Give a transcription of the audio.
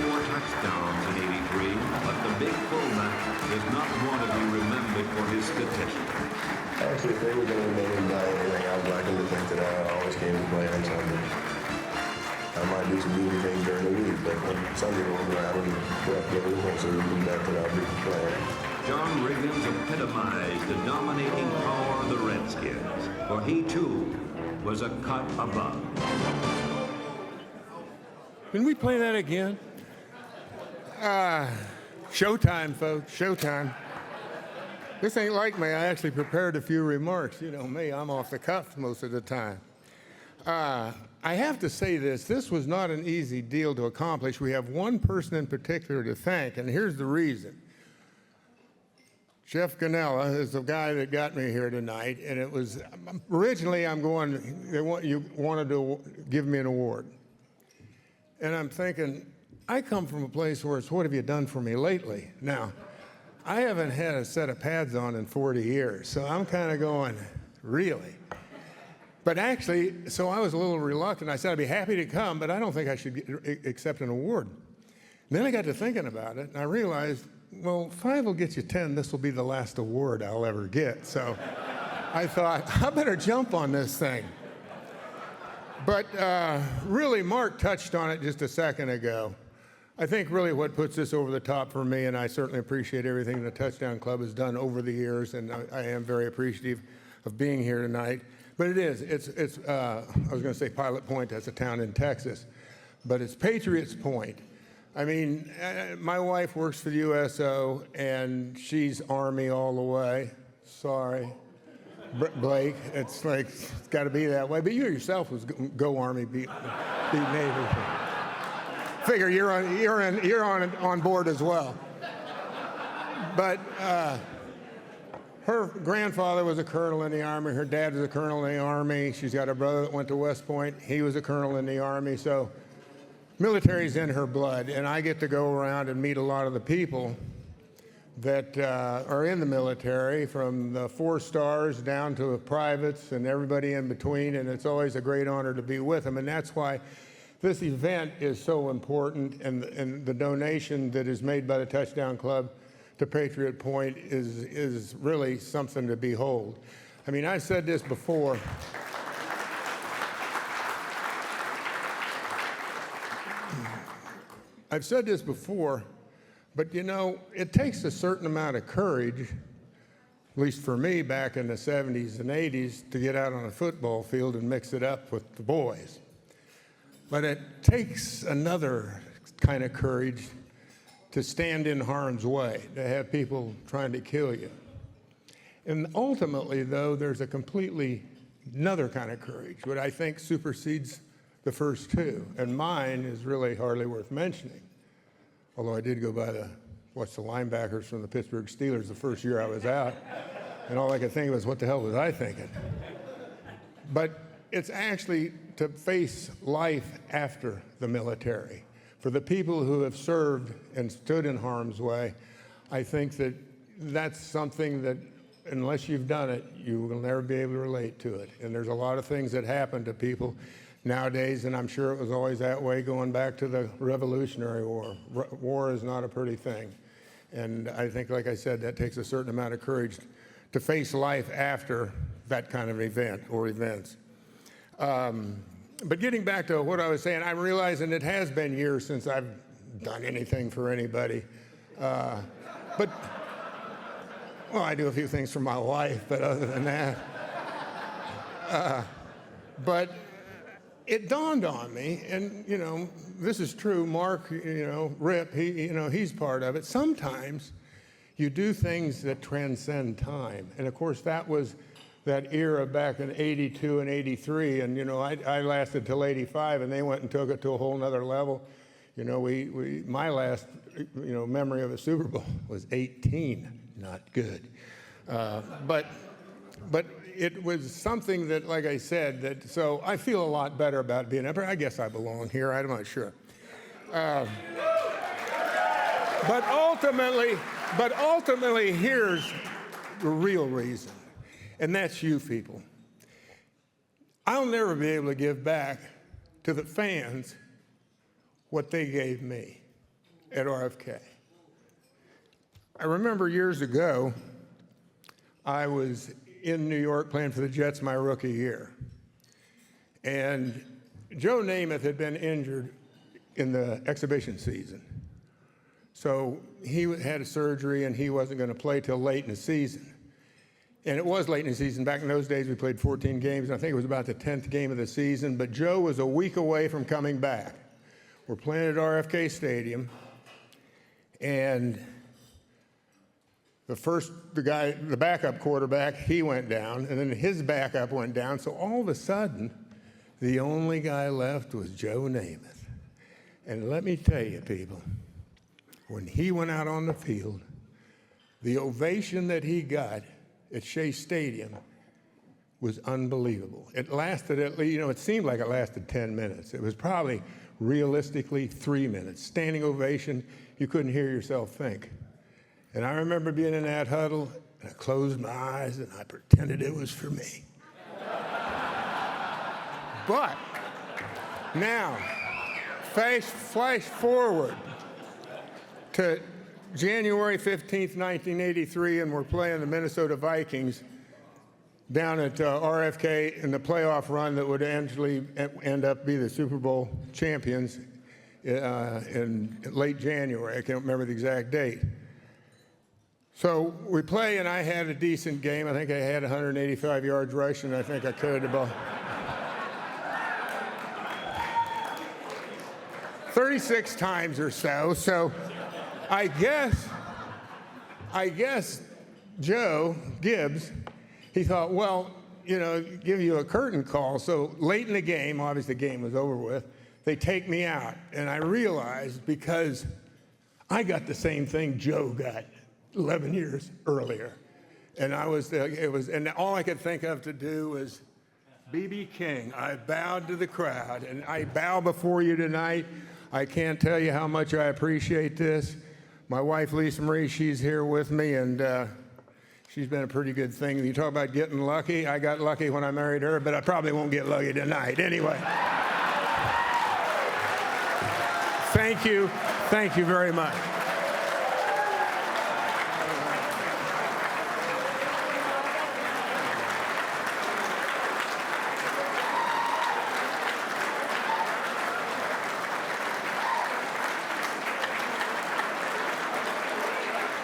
touchdowns in '83, but the big fullback does not want to be remembered for his statistics. Actually, if they were going to remember me by anything, I would like them to think that I always came to play on Sunday. I might do some goofy things during the week, but when Sunday rolls around and left the results are even better, I'll be playing. John Riggins epitomized the dominating power of the Redskins, for he too was a cut above. Can we play that again? Showtime, folks, showtime. This ain't like me. I actually prepared a few remarks. You know me, I'm off the cuff most of the time. I have to say this was not an easy deal to accomplish. We have one person in particular to thank, and here's the reason. Jeff Ganella is the guy that got me here tonight, and it was, originally you wanted to give me an award. And I'm thinking, I come from a place where it's, what have you done for me lately? Now, I haven't had a set of pads on in 40 years, so I'm kind of going, really? But actually, so I was a little reluctant. I said, I'd be happy to come, but I don't think I should accept an award. And then I got to thinking about it, and I realized, well, 5 will get you 10. This will be the last award I'll ever get. So I thought, I better jump on this thing. But really, Mark touched on it just a second ago. I think really what puts this over the top for me, and I certainly appreciate everything the Touchdown Club has done over the years, and I am very appreciative of being here tonight. But it's I was going to say Pilot Point, that's a town in Texas, but it's Patriots Point. I mean, my wife works for the USO, and she's Army all the way. Sorry, Blake, it's like, it's got to be that way. But you yourself was go Army, beat Navy. Figure you're on board as well. But her grandfather was a colonel in the Army. Her dad was a colonel in the Army. She's got a brother that went to West Point. He was a colonel in the Army. So military's in her blood, and I get to go around and meet a lot of the people that are in the military, from the 4 stars down to the privates and everybody in between, and it's always a great honor to be with them. And that's why this event is so important, and the donation that is made by the Touchdown Club to Patriot Point is really something to behold. I mean, I've said this before. I've said this before, but you know, it takes a certain amount of courage, at least for me back in the 70s and 80s, to get out on a football field and mix it up with the boys. But it takes another kind of courage to stand in harm's way, to have people trying to kill you. And ultimately, though, there's a completely another kind of courage, what I think supersedes the first two, and mine is really hardly worth mentioning. Although I did go by the linebackers from the Pittsburgh Steelers the first year I was out, and all I could think was, what the hell was I thinking? But it's actually to face life after the military. For the people who have served and stood in harm's way, I think that that's something that, unless you've done it, you will never be able to relate to it. And there's a lot of things that happen to people nowadays, and I'm sure it was always that way going back to the Revolutionary War. War is not a pretty thing. And I think, like I said, that takes a certain amount of courage to face life after that kind of event or events. But getting back to what I was saying, I'm realizing it has been years since I've done anything for anybody. But, well, I do a few things for my wife, but other than that. But it dawned on me, and, you know, this is true. Mark, you know, Rip, he's part of it. Sometimes you do things that transcend time. And, of course, that was that era back in 82 and 83. And, you know, I lasted till 85, and they went and took it to a whole nother level. You know, my last, you know, memory of a Super Bowl was 18. Not good. But it was something that, like I said, so I feel a lot better about being up here. I guess I belong here. I'm not sure. But ultimately, here's the real reason, and that's you people. I'll never be able to give back to the fans what they gave me. at RFK. I remember years ago, I was in New York playing for the Jets my rookie year. And Joe Namath had been injured in the exhibition season. So he had a surgery and he wasn't going to play till late in the season. And it was late in the season. Back in those days, we played 14 games. And I think it was about the 10th game of the season. But Joe was a week away from coming back. We're playing at RFK Stadium. And the backup quarterback, he went down. And then his backup went down. So all of a sudden, the only guy left was Joe Namath. And let me tell you, people, when he went out on the field, the ovation that he got at Shea Stadium was unbelievable. It lasted at least, it seemed like it lasted 10 minutes. It was probably realistically 3 minutes. Standing ovation, you couldn't hear yourself think. And I remember being in that huddle, and I closed my eyes and I pretended it was for me. But now, flash forward to January 15th, 1983, and we're playing the Minnesota Vikings down at RFK in the playoff run that would eventually end up be the Super Bowl champions in late January. I can't remember the exact date. So we play, and I had a decent game. I think I had 185 yards rushing. I think I carried the ball 36 times or so. So I guess Joe Gibbs, he thought, well, give you a curtain call. So late in the game, obviously the game was over with, they take me out. And I realized because I got the same thing Joe got 11 years earlier. And and all I could think of to do was, B.B. King, I bowed to the crowd, and I bow before you tonight. I can't tell you how much I appreciate this. My wife, Lisa Marie, she's here with me, and she's been a pretty good thing. You talk about getting lucky. I got lucky when I married her, but I probably won't get lucky tonight. Anyway. Thank you. Thank you very much.